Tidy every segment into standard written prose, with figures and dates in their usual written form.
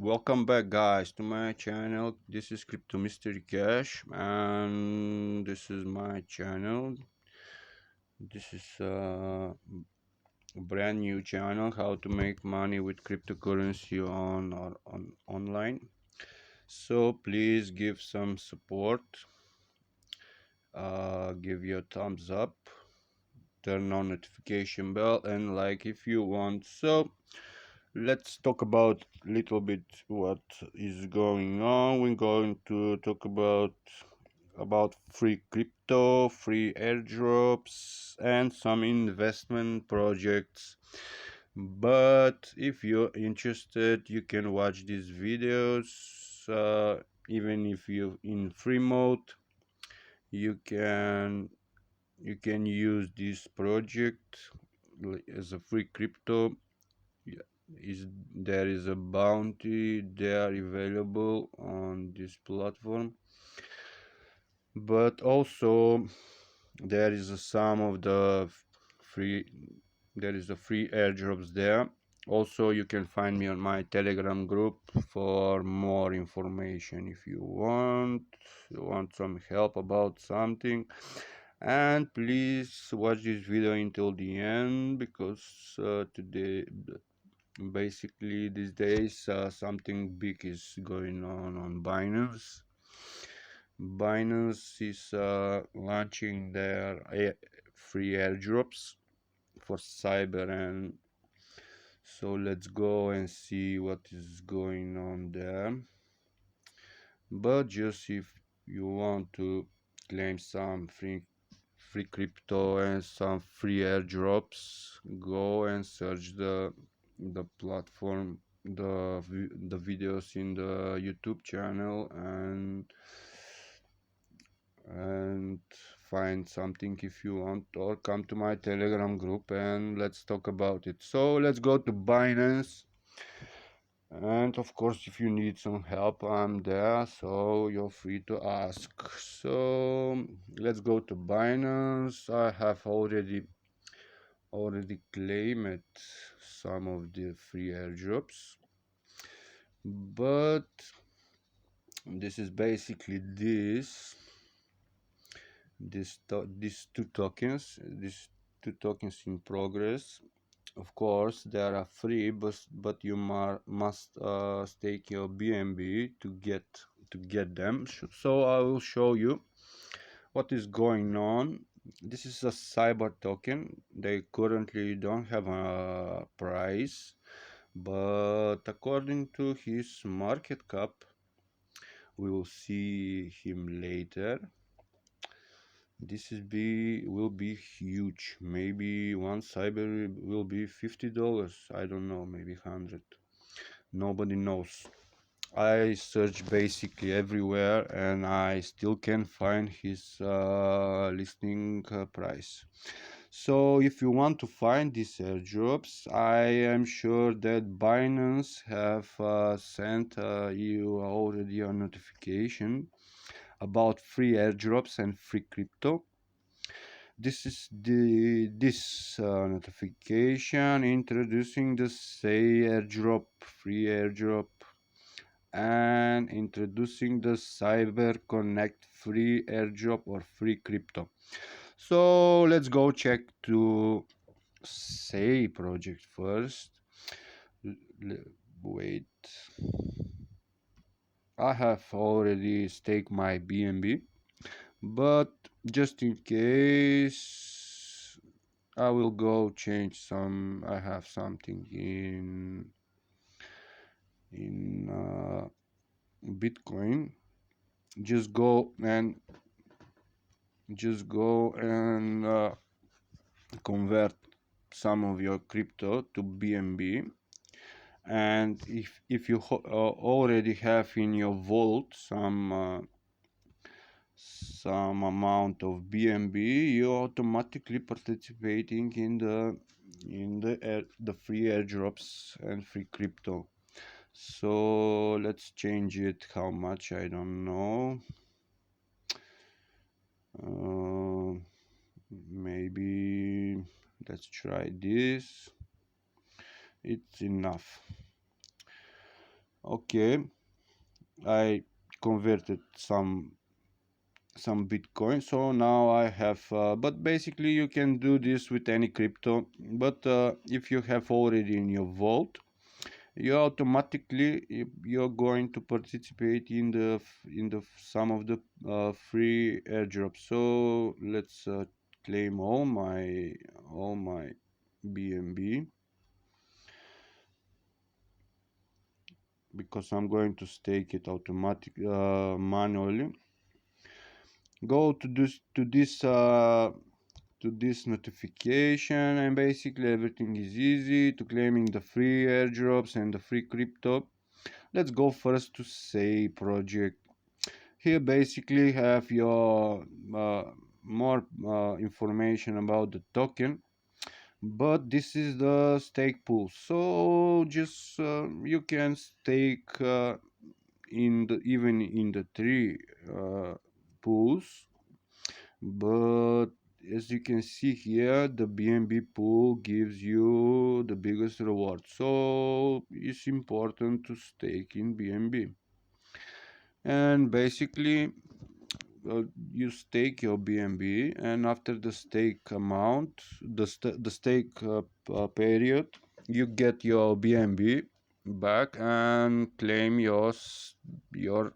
Welcome back, guys, to my channel. This is Crypto Mystery Cash, and this is my channel. This is a brand new channel, how to make money with cryptocurrency on online. So please give some support, give your thumbs up, turn on notification bell, and like if you want. So let's talk about a little bit what is going on. We're going to talk about free crypto, free airdrops, and some investment projects. But if you're interested, you can watch these videos. Even if you're in free mode, you can use this project as a free crypto. Yeah, there is a bounty there available on this platform, but also there is some of the free there is a free airdrops there. Also, you can find me on my Telegram group for more information if you want some help about something. And please watch this video until the end, because today, basically these days, something big is going on Binance. Binance is launching their free airdrops for cyber, and so let's go and see what is going on there. But just if you want to claim some free crypto and some free airdrops, go and search the platform, the videos in the YouTube channel, and find something if you want, or come to my Telegram group and let's talk about it. So let's go to Binance, and of course if you need some help, I'm there, so you're free to ask. So let's go to Binance. I have already claimed some of the free airdrops, but this is basically these two tokens in progress. Of course they are free, but you must stake your BNB to get them. So I will show you what is going on. This is a cyber token. They currently don't have a price, but according to his market cap, we will see him later. This will be huge. Maybe one cyber will be $50. I don't know, maybe 100. Nobody knows. I search basically everywhere and I still can't find his listing price. So if you want to find these airdrops, I am sure that Binance have sent you already a notification about free airdrops and free crypto. This is this notification introducing the say airdrop, free airdrop, and introducing the cyber connect free airdrop or free crypto. So let's go check to say project first. Wait, I have already staked my BNB, but just in case, I will go change some. I have something in Bitcoin. Just go and convert some of your crypto to BNB. And if you already have in your vault some amount of BNB, you're automatically participating in the free airdrops and free crypto. So let's change it. How much? I don't know. Maybe let's try this. It's enough. Okay, I converted some Bitcoin, so now I have but basically you can do this with any crypto, but if you have already in your vault, you automatically you're going to participate in the some of the free airdrops. So let's claim all my BNB, because I'm going to stake it automatic manually. Go to this notification, and basically everything is easy to claiming the free airdrops and the free crypto. Let's go first to say project. Here basically have your more information about the token, but this is the stake pool. So just you can stake even in the three uh, pools, but as you can see here, the BNB pool gives you the biggest reward, so it's important to stake in BNB. And basically you stake your BNB, and after the stake amount, the stake period, you get your BNB back and claim your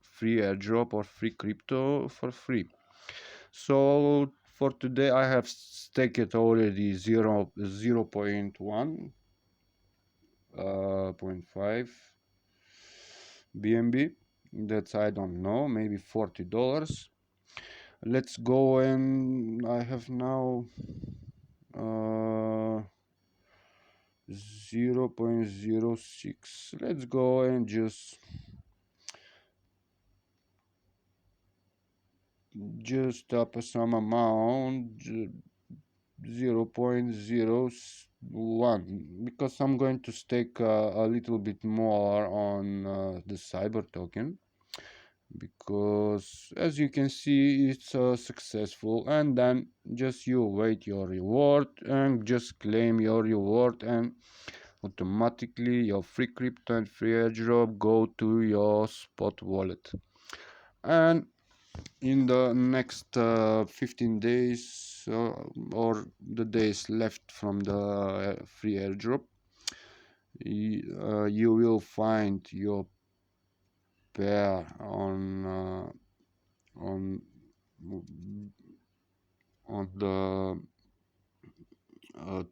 free airdrop or free crypto for free. So for today I have staked already 0.1 .5 BNB. That's, I don't know, maybe $40. Let's go, and I have now 0.06. Let's go and just up some amount, 0.01, because I'm going to stake a little bit more on the cyber token, because as you can see it's successful. And then just you wait your reward and just claim your reward, and automatically your free crypto and free airdrop go to your spot wallet. And in the next 15 days, or the days left from the free airdrop, you will find your pair on on the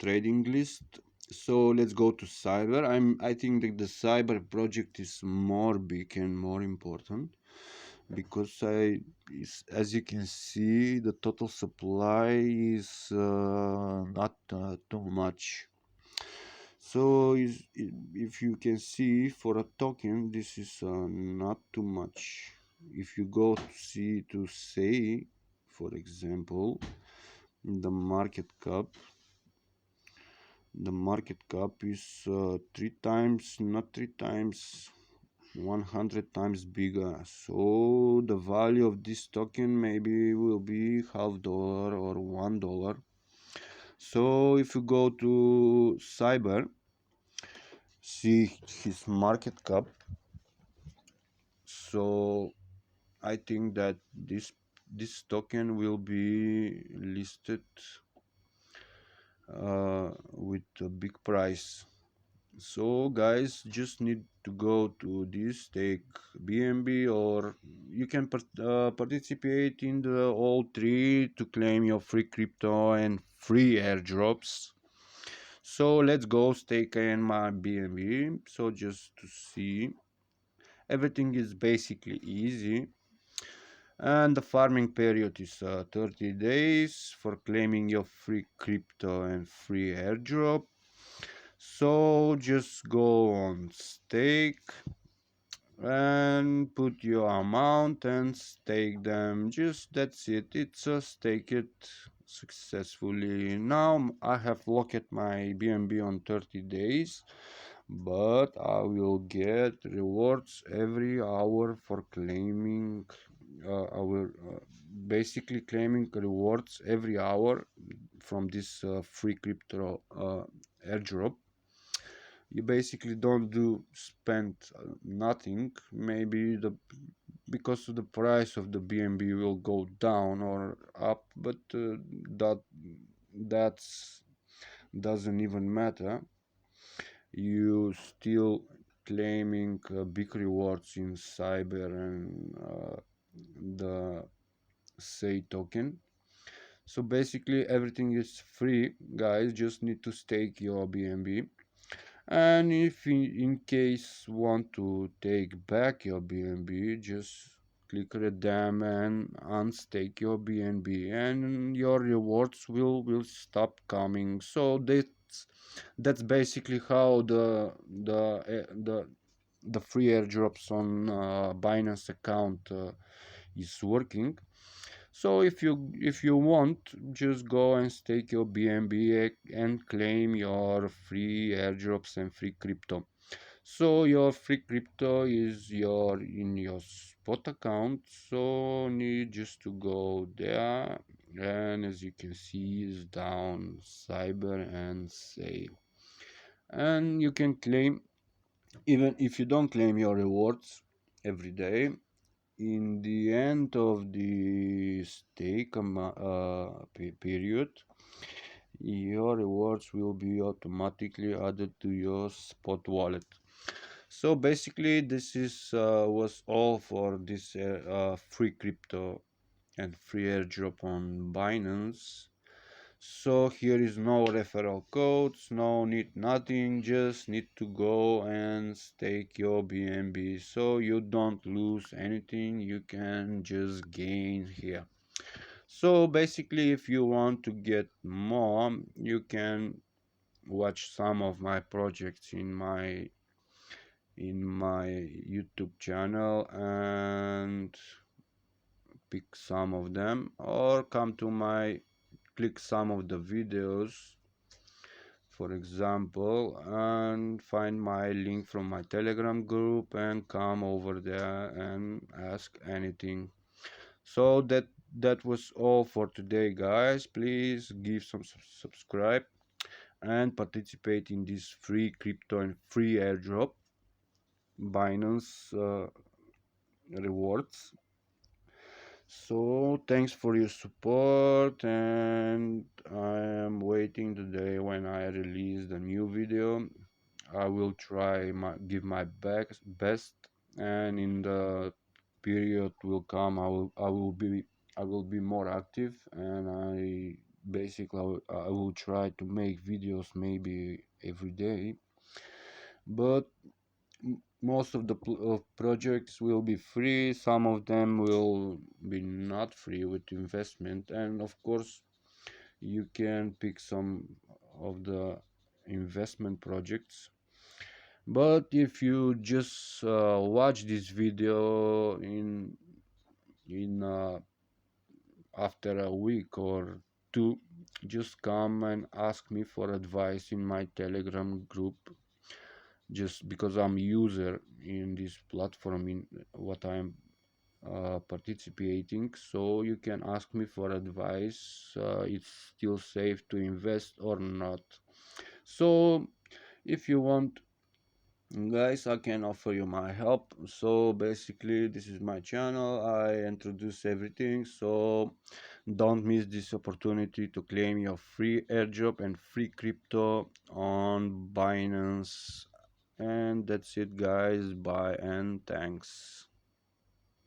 trading list. So let's go to cyber. I think that the cyber project is more big and more important, because as you can see, the total supply is not too much. So if you can see, for a token, this is not too much. If you go to see, to say, for example, the market cap, is three times, not three times, 100 times bigger. So the value of this token maybe will be $0.5 or $1. So if you go to cyber, see his market cap. So I think that this token will be listed with a big price. So guys, just need to go to this, take BNB, or you can participate in the all three to claim your free crypto and free airdrops. So let's go stake in my BNB. So just to see, everything is basically easy, and the farming period is 30 days for claiming your free crypto and free airdrop. So just go on stake and put your amount and stake them. Just that's it. It's a stake it successfully. Now I have locked my BNB on 30 days, but I will get rewards every hour for claiming our basically claiming rewards every hour from this free crypto airdrop. you basically don't do spend nothing. Maybe the because the price of the BNB will go down or up, but that that's doesn't even matter. You still claiming big rewards in cyber and the say token. So basically everything is free, guys. Just need to stake your BNB. And if in case want to take back your BNB, just click redeem and unstake your BNB, and your rewards will stop coming. So that's basically how the free airdrops on Binance account is working. So if you want, just go and stake your BNB and claim your free airdrops and free crypto. So your free crypto is in your spot account. So need just to go there, and as you can see is down cyber and save, and you can claim even if you don't claim your rewards every day. In the end of the stake period, your rewards will be automatically added to your spot wallet. So basically this is was all for this free crypto and free airdrop on Binance. So here is no referral codes, no need nothing, just need to go and stake your BNB so you don't lose anything, you can just gain here. So basically if you want to get more, you can watch some of my projects in my YouTube channel and pick some of them, or come to my click some of the videos, for example, and find my link from my Telegram group and come over there and ask anything. So that was all for today, guys. Please give some subscribe and participate in this free crypto and free airdrop Binance rewards. So thanks for your support, and I am waiting the day when I release the new video. I will try give my best, and in the period will come, I will be more active, and I will try to make videos maybe every day, but most of the projects will be free. Some of them will be not free with investment, and of course you can pick some of the investment projects. But if you just watch this video in after a week or two, just come and ask me for advice in my Telegram group, just because I'm user in this platform in what I'm participating. So you can ask me for advice, it's still safe to invest or not. So if you want, guys, I can offer you my help. So basically this is my channel, I introduce everything, so don't miss this opportunity to claim your free airdrop and free crypto on Binance. And that's it, guys. Bye and thanks.